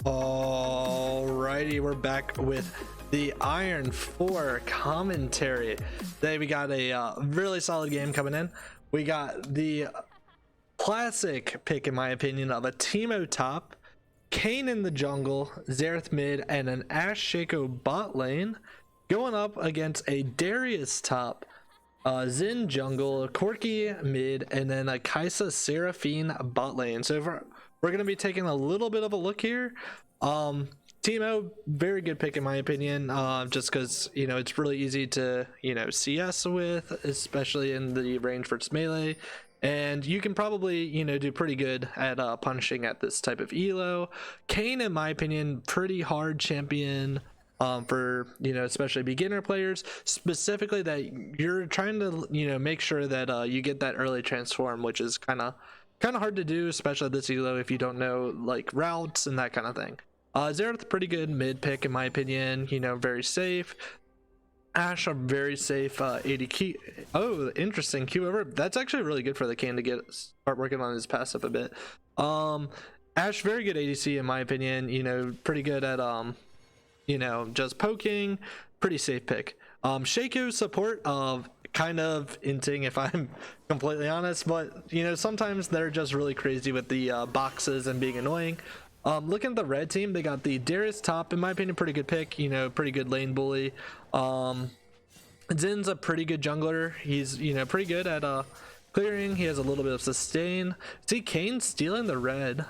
Alrighty, we're back with the Iron 4 commentary. Today we got a really solid game coming in. We got the classic pick, in my opinion, of a Teemo top, Kayn in the jungle, Xerath mid, and an Ashe Shaco bot lane going up against a Darius top, Xin jungle, Corki mid, and then a Kai'Sa Seraphine bot lane. So we're going to be taking a little bit of a look here. Teemo, very good pick in my opinion, just because, you know, it's really easy to, you know, CS with, especially in the range versus melee. And you can probably, you know, do pretty good at punishing at this type of elo. Kayn, in my opinion, pretty hard champion for, you know, especially beginner players, specifically that you're trying to, you know, make sure that you get that early transform, which is kind of hard to do, especially this elo if you don't know like routes and that kind of thing. Xerath, pretty good mid pick in my opinion, you know, very safe. Ashe, a very safe 80 Q. Oh, interesting, Q over. That's actually really good for the Kayn to start working on his passive a bit. Ashe, very good ADC in my opinion, you know, pretty good at you know, just poking, pretty safe pick. Shaco support of kind of inting, if I'm completely honest, but you know, sometimes they're just really crazy with the boxes and being annoying. Looking at the red team, they got the Darius top, in my opinion, pretty good pick, you know, pretty good lane bully. Zin's a pretty good jungler. He's, you know, pretty good at clearing. He has a little bit of sustain. See Kayn stealing the red,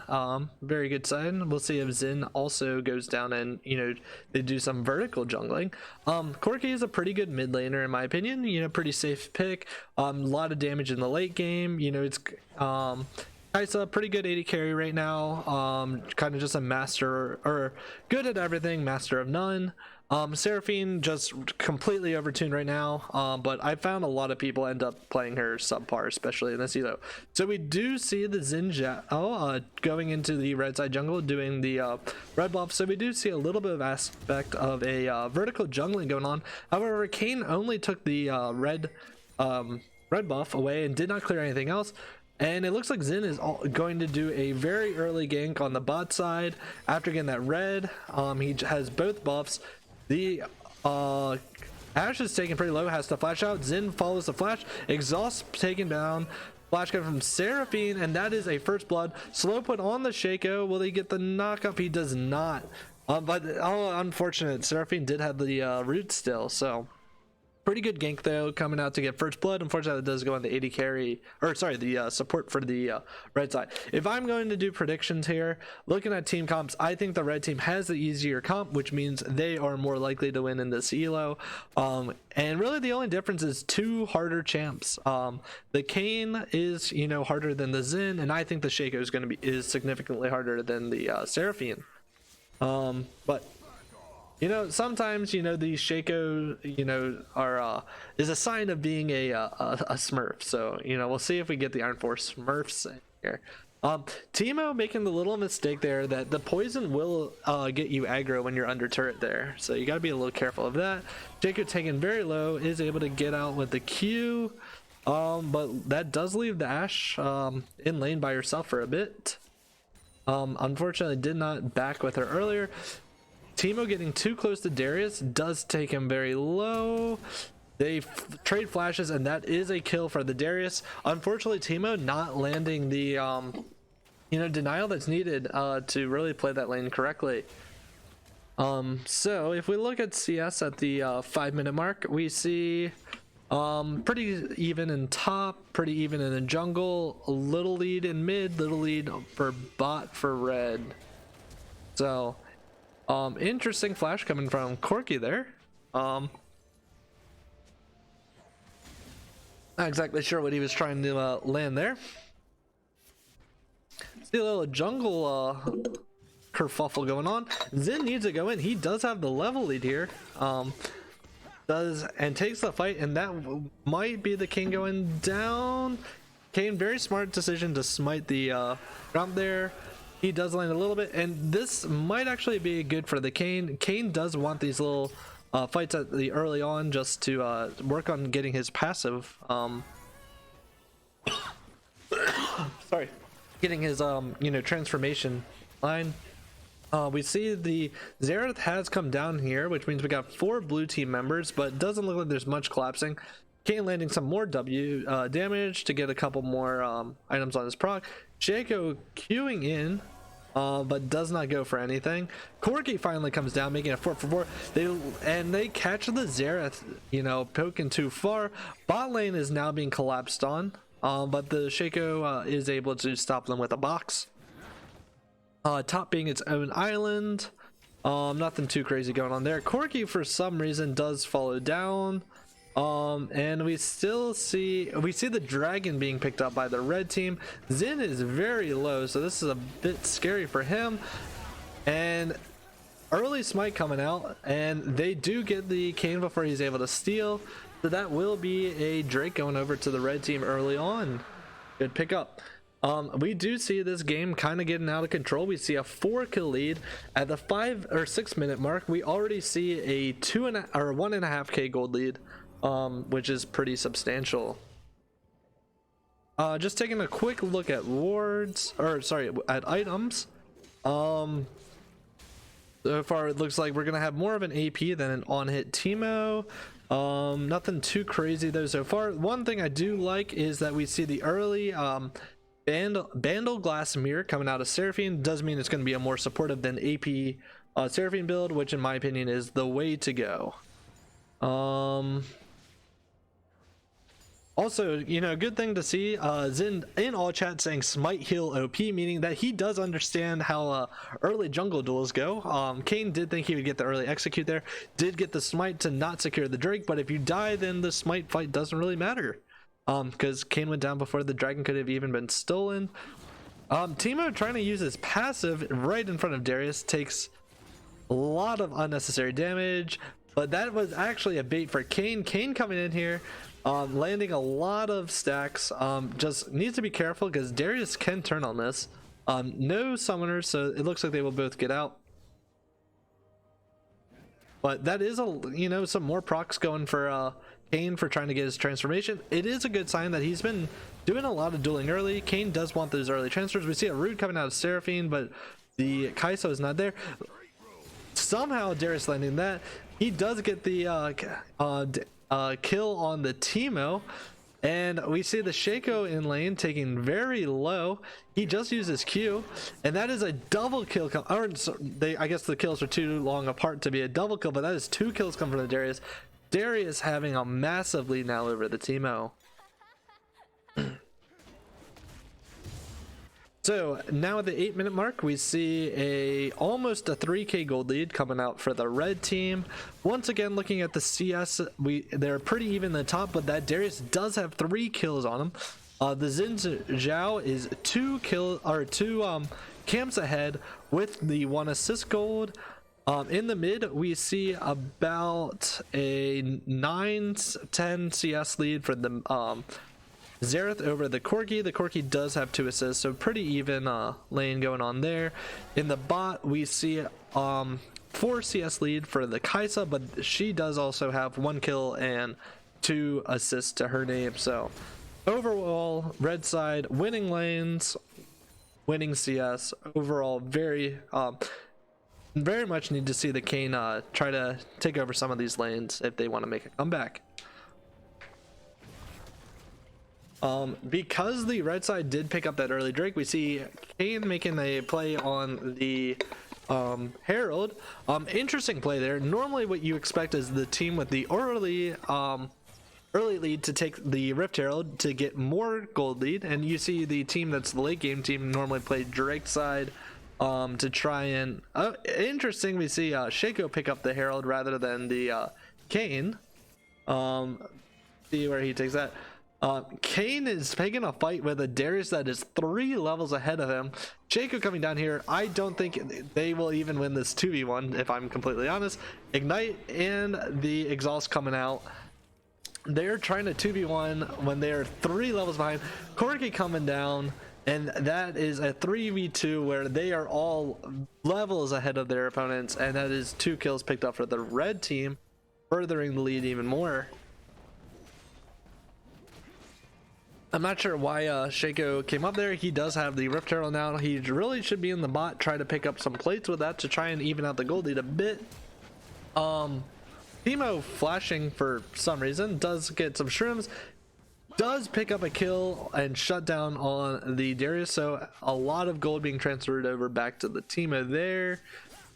very good sign. We'll see if Xin also goes down and, you know, they do some vertical jungling. Corki is a pretty good mid laner in my opinion, you know, pretty safe pick. A lot of damage in the late game, you know. It's Kai'Sa, pretty good 80 carry right now, kind of just a master, or good at everything, master of none. Seraphine just completely overtuned right now, but I found a lot of people end up playing her subpar, especially in this elo. So we do see the Xin going into the red side jungle, doing the red buff, so we do see a little bit of aspect of a vertical jungling going on. However, Kayn only took the red buff away and did not clear anything else. And it looks like Xin is going to do a very early gank on the bot side after getting that red. He has both buffs. The Ashe is taken pretty low, has to flash out. Xin follows the flash, exhaust taken down. Flash coming from Seraphine, and that is a first blood. Slow put on the Shaco. Will he get the knockup? He does not. But unfortunate. Seraphine did have the root still, so pretty good gank though, coming out to get first blood. Unfortunately, it does go on the 80 carry, or sorry, the support for the red side. If I'm going to do predictions here, looking at team comps, I think the red team has the easier comp, which means they are more likely to win in this elo. And really the only difference is two harder champs. The Kayn is, you know, harder than the Xin, and I think the Shaco is significantly harder than the Seraphine. But you know, sometimes, you know, the Shaco, you know, are is a sign of being a Smurf. So, you know, we'll see if we get the Iron 4 Smurfs in here. Teemo making the little mistake there that the poison will get you aggro when you're under turret there. So you got to be a little careful of that. Shaco taken very low, is able to get out with the Q. But that does leave the Ashe in lane by herself for a bit. Unfortunately, did not back with her earlier. Teemo getting too close to Darius does take him very low. They trade flashes, and that is a kill for the Darius. Unfortunately, Teemo not landing the you know, denial that's needed to really play that lane correctly. So if we look at CS at the 5-minute mark, we see pretty even in top, pretty even in the jungle, a little lead in mid, little lead for bot for red. So interesting flash coming from Corki there. Not exactly sure what he was trying to land there. See a little jungle kerfuffle going on. Xin needs to go in. He does have the level lead here. And takes the fight, and that might be the King going down. Kayn, very smart decision to smite the ground there. He does land a little bit, and this might actually be good for the Kayn. Kayn does want these little fights at the early on just to work on getting his passive. Sorry, getting his you know, transformation line. We see the Xerath has come down here, which means we got 4 blue team members, but it doesn't look like there's much collapsing. Kayn landing some more damage to get a couple more items on his proc. Shaco queuing in, but does not go for anything. Corki finally comes down, making a 4 for 4. They catch the Xerath, you know, poking too far. Bot lane is now being collapsed on, but the Shaco is able to stop them with a box. Top being its own island. Nothing too crazy going on there. Corki for some reason does follow down. And we still see the dragon being picked up by the red team. Xin is very low, so this is a bit scary for him. And early smite coming out, and they do get the Kayn before he's able to steal. So that will be a Drake going over to the red team early on. Good pickup. We do see this game kind of getting out of control. We see a 4-kill lead at the 5 or 6 minute mark. We already see a 1.5k gold lead, which is pretty substantial. Just taking a quick look at wards, or sorry, at items. So far it looks like we're gonna have more of an AP than an on-hit Teemo. Nothing too crazy though so far. One thing I do like is that we see the early Bandle Glass Mirror coming out of Seraphine. Does mean it's going to be a more supportive than AP Seraphine build, which in my opinion is the way to go. Also, you know, good thing to see Xin in all chat saying smite heal OP, meaning that he does understand how early jungle duels go. Kayn did think he would get the early execute there, did get the smite to not secure the Drake, but if you die then the smite fight doesn't really matter. Because Kayn went down before the dragon could have even been stolen. Teemo trying to use his passive right in front of Darius takes a lot of unnecessary damage, but that was actually a bait for Kayn. Kayn coming in here, landing a lot of stacks. Just needs to be careful because Darius can turn on this. No summoners, so it looks like they will both get out. But that is some more procs going for Kayn for trying to get his transformation. It is a good sign that he's been doing a lot of dueling early. Kayn does want those early transfers. We see a root coming out of Seraphine, but the Kai'Sa is not there. Somehow Darius landing that. He does get the kill on the Teemo, and we see the Shaco in lane taking very low. He just uses Q, and that is a double kill. I guess the kills are too long apart to be a double kill, but that is 2 kills coming from the Darius. Darius having a massive lead now over the Teemo. So now at the 8 minute mark, we see almost a 3k gold lead coming out for the red team. Once again, looking at the CS, they're pretty even in the top, but that Darius does have 3 kills on him. The Xin Zhao is 2 camps ahead with the 1 assist gold. In the mid, we see about a 9-10 CS lead for the Xerath over the Corki. The Corki does have 2 assists, so pretty even lane going on there. In the bot, we see 4 CS lead for the Kai'Sa, but she does also have 1 kill and 2 assists to her name. So overall, red side winning lanes, winning CS. Overall, very much need to see the Kayn try to take over some of these lanes if they want to make a comeback. Because the red side did pick up that early Drake, we see Kayn making a play on the Herald. Interesting play there. Normally what you expect is the team with the early lead to take the Rift Herald to get more gold lead, and you see the team that's the late game team normally play Drake side to try and interesting, we see Shaco pick up the Herald rather than the Kayn. See where he takes that. Kayn is taking a fight with a Darius that is 3 levels ahead of him. Shaco coming down here. I don't think they will even win this 2v1 if I'm completely honest. Ignite and the exhaust coming out. They're trying to 2v1 when they're 3 levels behind. Corki coming down, and that is a 3v2 where they are all levels ahead of their opponents, and that is 2 kills picked up for the red team, furthering the lead even more. I'm not sure why Shaco came up there. He does have the Rift Herald now. He really should be in the bot, try to pick up some plates with that to try and even out the gold lead a bit. Timo flashing for some reason, does get some shrooms, does pick up a kill and shut down on the Darius, so a lot of gold being transferred over back to the Timo there.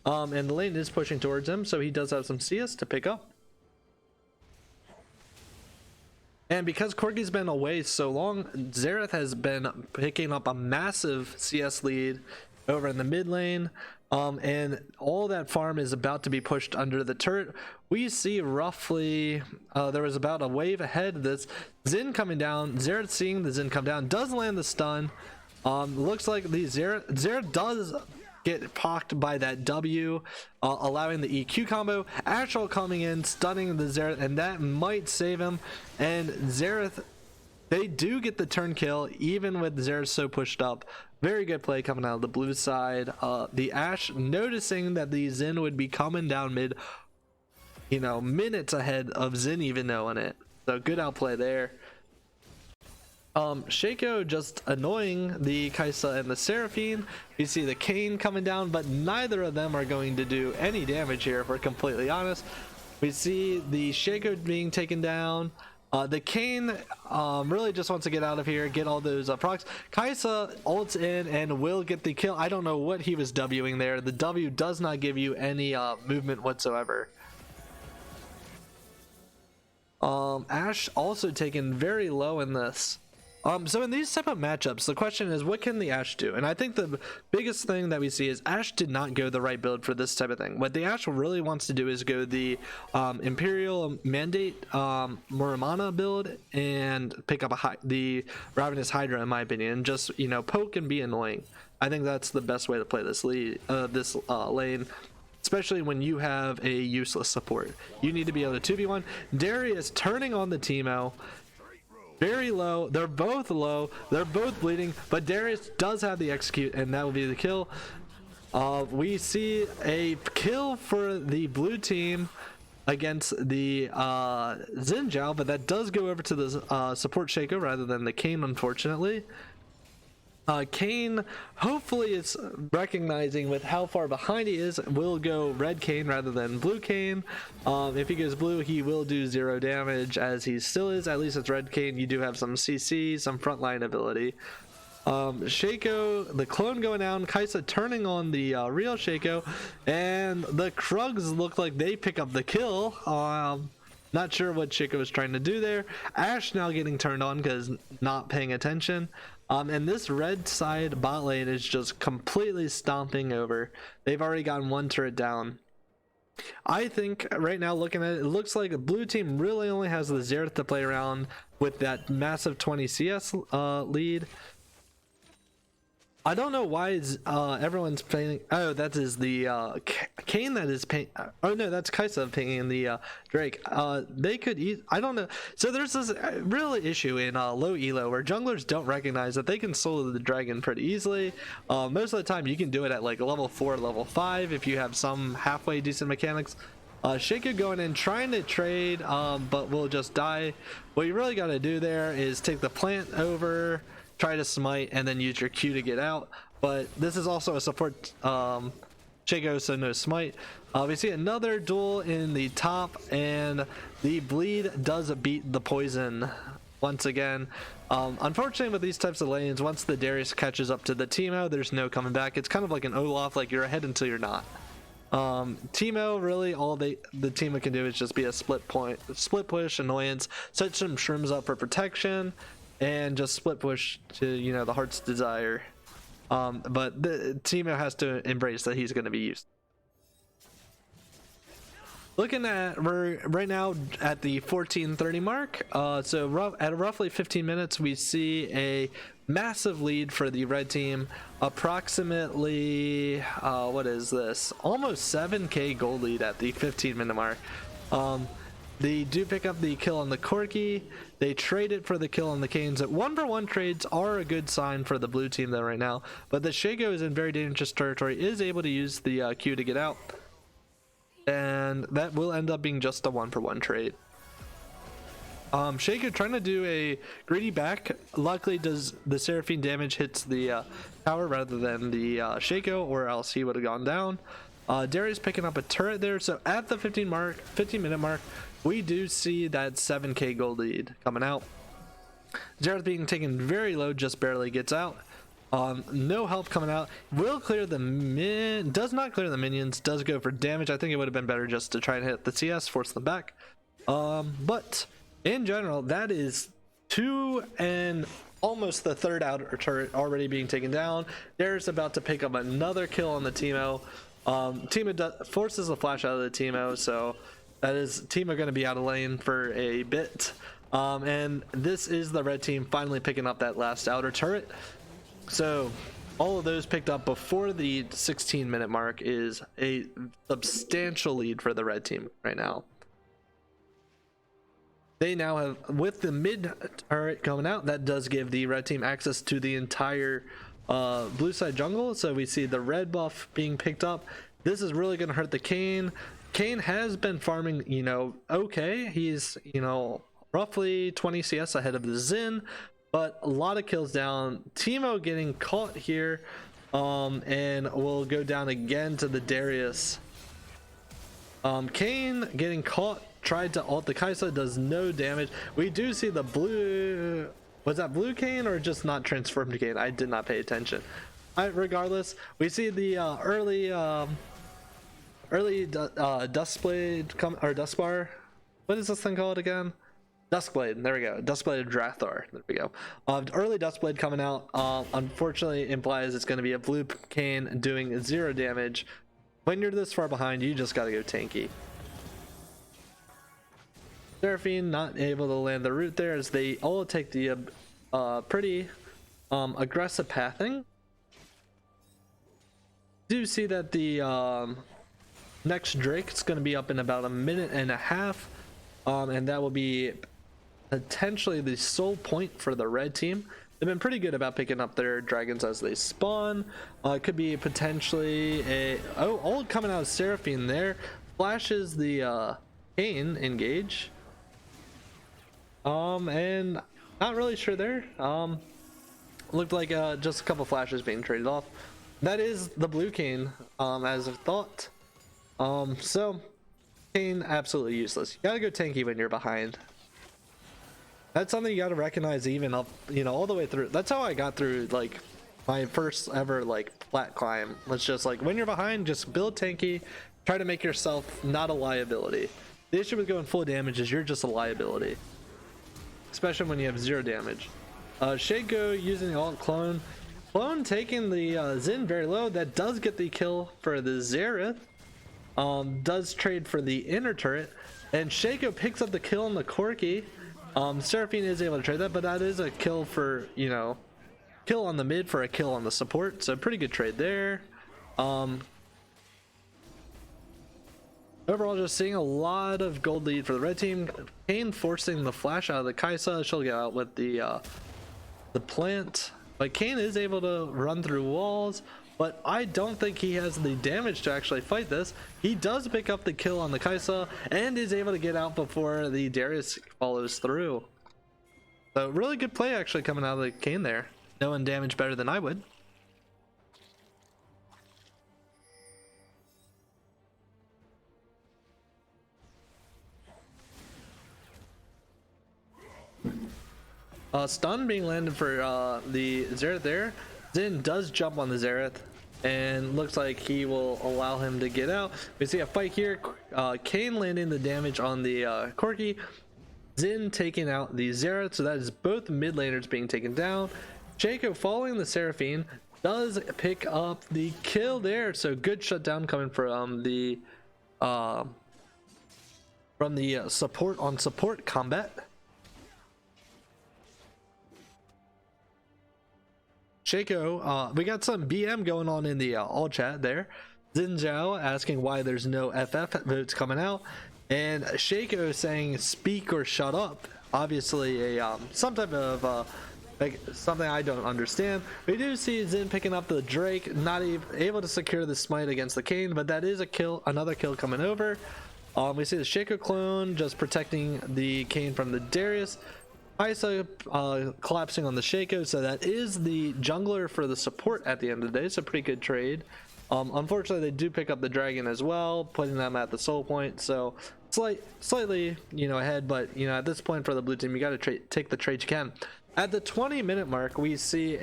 And the lane is pushing towards him, so he does have some CS to pick up. And because Corki's been away so long, Xerath has been picking up a massive CS lead over in the mid lane. And all that farm is about to be pushed under the turret. We see roughly, there was about a wave ahead of this. Xin coming down, Xerath seeing the Xin come down, does land the stun. Looks like the Xerath does get pocked by that W, allowing the EQ combo. Astral coming in, stunning the Xerath, and that might save him. And Xerath, they do get the turn kill, even with Xerath so pushed up. Very good play coming out of the blue side. The Ashe noticing that the Xin would be coming down mid, you know, minutes ahead of Xin even knowing it. So good outplay there. Shaco just annoying the Kaisa and the Seraphine. You see the Kayn coming down, but neither of them are going to do any damage here, if we're completely honest. We see the Shaco being taken down. The Kayn really just wants to get out of here, get all those procs. Kaisa ults in and will get the kill. I don't know what he was Wing there. The W does not give you any movement whatsoever. Ashe also taken very low in this. So in these type of matchups, the question is, what can the Ashe do? And I think the biggest thing that we see is Ashe did not go the right build for this type of thing. What the Ashe really wants to do is go the Imperial Mandate Muramana build and pick up the Ravenous Hydra, in my opinion. Just, you know, poke and be annoying. I think that's the best way to play this lane. Especially when you have a useless support. You need to be able to 2v1. Darius turning on the Timo. Very low. They're both low. They're both bleeding, but Darius does have the execute, and that will be the kill. We see a kill for the blue team against the Xin Zhao, but that does go over to the support Shaco rather than the Kayn, unfortunately. Kayn hopefully is recognizing with how far behind he is, will go red Kayn rather than blue Kayn. If he goes blue, he will do 0 damage, as he still is. At least it's red Kayn. You do have some CC, some frontline ability. Shaco, the clone going down, Kaisa turning on the real Shaco, and the Krugs look like they pick up the kill. Not sure what Shaco was trying to do there. Ashe now getting turned on because not paying attention. And this red side bot lane is just completely stomping over. They've already gotten one turret down. I think right now, looking at it, it looks like the blue team really only has the Xerath to play around with that massive 20 CS lead. I don't know why everyone's playing. Oh, that is the Kayn that is paying. Oh no, that's Kaisa pinging the Drake. They could I don't know. So there's this real issue in low elo where junglers don't recognize that they can solo the dragon pretty easily. Most of the time you can do it at like level 4, level 5 if you have some halfway decent mechanics. Shaco going in trying to trade, but will just die. What you really got to do there is take the plant over, try to smite, and then use your Q to get out. But this is also a support Shaco, so no smite. We see another duel in the top, and the bleed does beat the poison once again. Unfortunately, with these types of lanes, once the Darius catches up to the Timo, there's no coming back. It's kind of like an Olaf, like you're ahead until you're not. Timo, really all the Timo can do is just be a split push, annoyance, set some shrooms up for protection, and just split push to, you know, the heart's desire. But the Timo has to embrace that he's going to be used. Looking at, we're right now at the 14:30 mark. So at roughly 15 minutes, we see a massive lead for the red team. Approximately, what is this? Almost 7k gold lead at the 15-minute mark. They do pick up the kill on the Corki. They trade it for the kill on the Canes. 1-for-1 trades are a good sign for the blue team though right now. But the Shaco is in very dangerous territory, is able to use the Q to get out. And that will end up being just a 1-for-1 trade. Shaco trying to do a greedy back. Luckily, does the Seraphine damage hits the tower rather than the Shaco, or else he would have gone down. Darius picking up a turret there. So at the 15-minute mark, we do see that 7k gold lead coming out. Xerath being taken very low, just barely gets out. No help coming out. Will clear the does not clear the minions. Does go for damage. I think it would have been better just to try and hit the CS, force them back. But in general, that is 2 and almost the third outer turret already being taken down. Darius about to pick up another kill on the Teemo. Teemo forces a flash out of the Teemo, so that is Teemo going to be out of lane for a bit. And this is the red team finally picking up that last outer turret. So all of those picked up before the 16-minute mark is a substantial lead for the red team right now. They now have, with the mid turret coming out, that does give the red team access to the entire blue side jungle. So we see the red buff being picked up. This is really going to hurt the Kayn. Kayn has been farming, you know, okay. He's, you know, roughly 20 CS ahead of the Xin, but a lot of kills down. Teemo getting caught here, and will go down again to the Darius. Kayn getting caught, tried to ult the Kai'Sa, does no damage. We do see the blue, was that blue Kayn or just not transformed Kayn? I did not pay attention. Regardless, we see the early Duskblade come, or Duskbar. What is this thing called again? Duskblade, there we go. Duskblade Drathor, there we go. Early Duskblade coming out, unfortunately implies it's going to be a blue Kayn doing 0 damage. When you're this far behind, you just got to go tanky. Seraphine not able to land the root there as they all take the pretty aggressive pathing. Do see that the next Drake is going to be up in about a minute and a half, and that will be potentially the sole point for the red team. They've been pretty good about picking up their dragons as they spawn. It could be potentially a ult coming out of Seraphine there, flashes the Kayn engage, and not really sure there. Looked like just a couple flashes being traded off. That is the blue Kayn, as of thought. So Kayn absolutely useless. You gotta go tanky when you're behind. That's something you gotta recognize even up, you know, all the way through. That's how I got through like my first ever like plat climb. It's just like when you're behind, just build tanky, try to make yourself not a liability. The issue with going full damage is you're just a liability, especially when you have 0 damage. Shaco using the alt clone taking the Xin very low. That does get the kill for the Xerath. Does trade for the inner turret, and Shaco picks up the kill on the Corki. Seraphine is able to trade that, but that is a kill for, you know, kill on the mid for a kill on the support, so pretty good trade there. Overall, just seeing a lot of gold lead for the red team. Kayn forcing the flash out of the Kai'Sa. She'll get out with the plant, but Kayn is able to run through walls, but I don't think he has the damage to actually fight this. He does pick up the kill on the Kai'Sa and is able to get out before the Darius follows through. So really good play actually coming out of the Kayn there. Knowing damage better than I would. Stun being landed for the Xerath there. Xin does jump on the Xerath and looks like he will allow him to get out. We see a fight here. Kayn landing the damage on the Corki. Xin taking out the Xerath, so that is both mid laners being taken down. Shaco following the Seraphine does pick up the kill there, so good shutdown coming from the support on support combat. Shaco, we got some BM going on in the all chat there. Xin Zhao asking why there's no FF votes coming out, and Shaco saying speak or shut up. Obviously a some type of like something I don't understand. We do see Xin picking up the Drake, not able to secure the smite against the Kayn, but that is a kill, another kill coming over. We see the Shaco clone just protecting the Kayn from the Darius. Isa collapsing on the Shaco, so that is the jungler for the support at the end of the day. It's a pretty good trade. Unfortunately, they do pick up the dragon as well, putting them at the soul point, so slightly, you know, ahead. But you know, at this point for the blue team, you got to take the trade you can. At the 20-minute mark, we see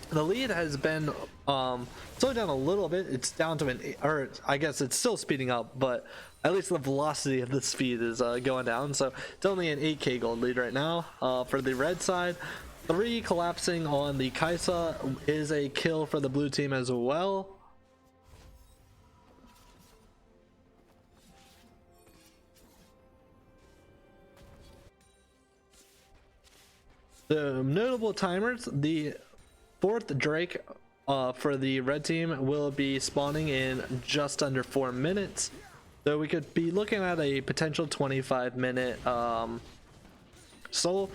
the lead has been slowed down a little bit. It's down to or I guess it's still speeding up, but at least the velocity of the speed is going down. So it's only an 8k gold lead right now for the red side. 3 collapsing on the Kaisa is a kill for the blue team as well. The notable timers, the 4th Drake for the red team will be spawning in just under 4 minutes. So we could be looking at a potential 25-minute soul.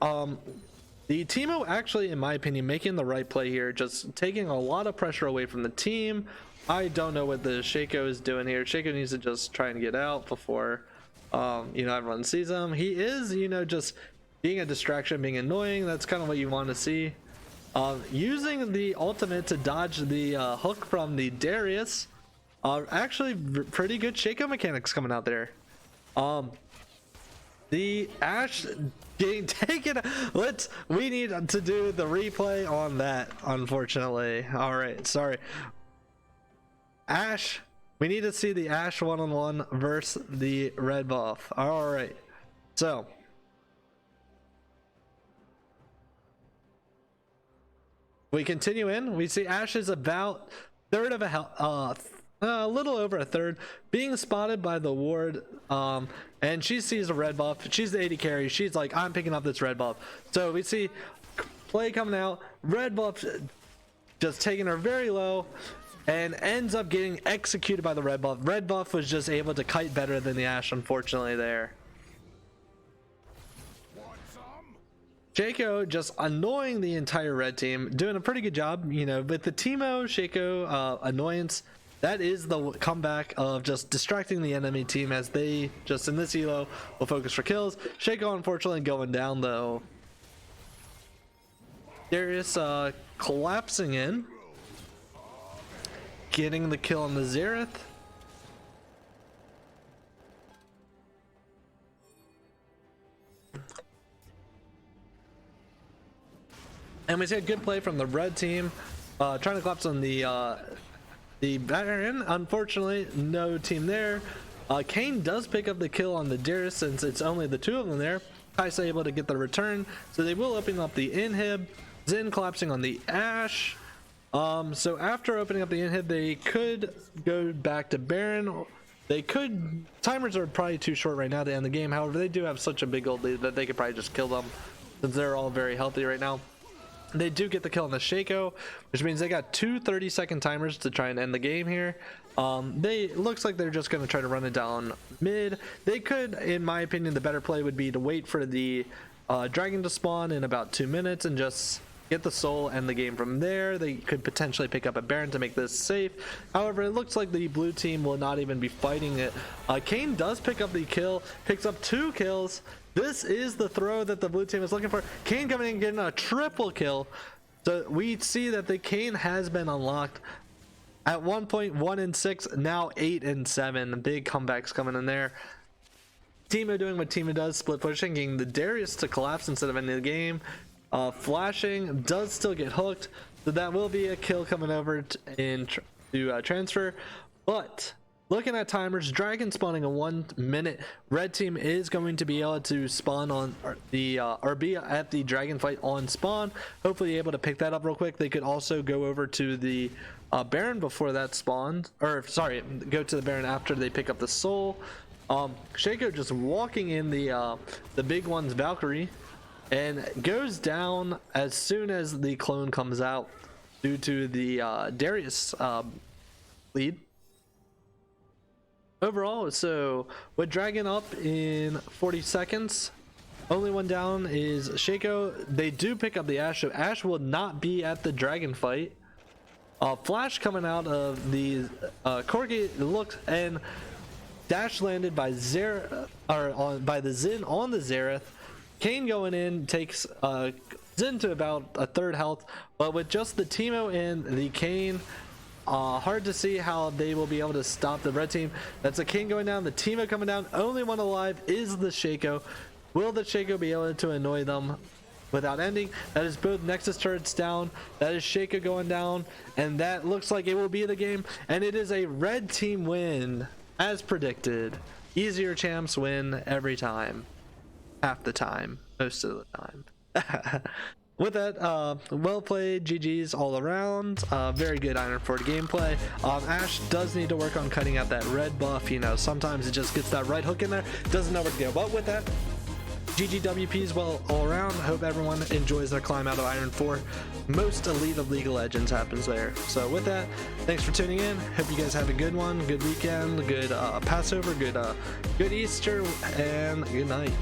The Teemo actually, in my opinion, making the right play here, just taking a lot of pressure away from the team. I don't know what the Shaco is doing here. Shaco needs to just try and get out before you know, everyone sees him. He is, you know, just being a distraction, being annoying. That's kind of what you want to see. Using the ultimate to dodge the hook from the Darius. Actually pretty good Shaco mechanics coming out there. The Ashe getting taken. We need to do the replay on that, unfortunately. All right, sorry. Ashe, we need to see the Ashe one-on-one versus the red buff. All right, so we continue in. We see Ashe is about third of a little over a third, being spotted by the ward, and she sees a red buff. She's the AD carry. She's like, I'm picking up this red buff. So we see play coming out, red buff just taking her very low and ends up getting executed by the red buff. Red buff was just able to kite better than the Ashe, unfortunately there. Shaco just annoying the entire red team, doing a pretty good job, you know, with the Teemo Shaco annoyance. That is the comeback of just distracting the enemy team, as they just in this elo will focus for kills. Shaco unfortunately going down though. Darius collapsing in, getting the kill on the Xerath. And we see a good play from the red team, trying to collapse on the Baron. Unfortunately, no team there. Kayn does pick up the kill on the Darius since it's only the 2 of them there. Kaisa able to get the return, so they will open up the inhib. Xin collapsing on the Ashe. So after opening up the inhib, they could go back to Baron. They could. Timers are probably too short right now to end the game. However, they do have such a big gold lead that they could probably just kill them, since they're all very healthy right now. They do get the kill on the Shaco, which means they got 2 30-second timers to try and end the game here. Looks like they're just going to try to run it down mid. They could, in my opinion, the better play would be to wait for the dragon to spawn in about 2 minutes and just get the soul, end the game from there. They could potentially pick up a Baron to make this safe. However, it looks like the blue team will not even be fighting it. Kayn does pick up the kill, picks up 2 kills. This is the throw that the blue team is looking for. Kayn coming in and getting a triple kill. So we see that the Kayn has been unlocked. At one point 1 and 6, now 8 and 7. Big comebacks coming in there. Teemo doing what Teemo does, split pushing, getting the Darius to collapse instead of ending the game. Flashing does still get hooked, so that will be a kill coming over to transfer. But looking at timers, dragon spawning in 1 minute. Red team is going to be able to spawn on the or be at the dragon fight on spawn. Hopefully able to pick that up real quick. They could also go over to the Baron before that spawned, or sorry, go to the Baron after they pick up the soul. Shaco just walking in the big one's Valkyrie, and goes down as soon as the clone comes out due to the Darius lead. Overall, so with dragon up in 40 seconds, only one down is Shaco. They do pick up the Ashe, so Ashe will not be at the dragon fight. Flash coming out of the Corgi looks, and dash landed by by the Xin on the Xerath. Kayn going in takes Xin to about a third health, but with just the Teemo and the Kayn, hard to see how they will be able to stop the red team. That's a Kayn going down, the Teemo coming down. Only one alive is the Shaco. Will the Shaco be able to annoy them without ending? That is both Nexus turrets down. That is Shaco going down, and that looks like it will be the game. And it is a red team win, as predicted. Easier champs win every time, half the time, most of the time. With that, well played, GG's all around. Very good Iron 4 gameplay. Ashe does need to work on cutting out that red buff. You know, sometimes it just gets that right hook in there, doesn't know where to go. But with that, GGWPs well all around. Hope everyone enjoys their climb out of Iron 4. Most elite of League of Legends happens there. So with that, thanks for tuning in. Hope you guys have a good one, good weekend, good Passover, good Easter, and good night.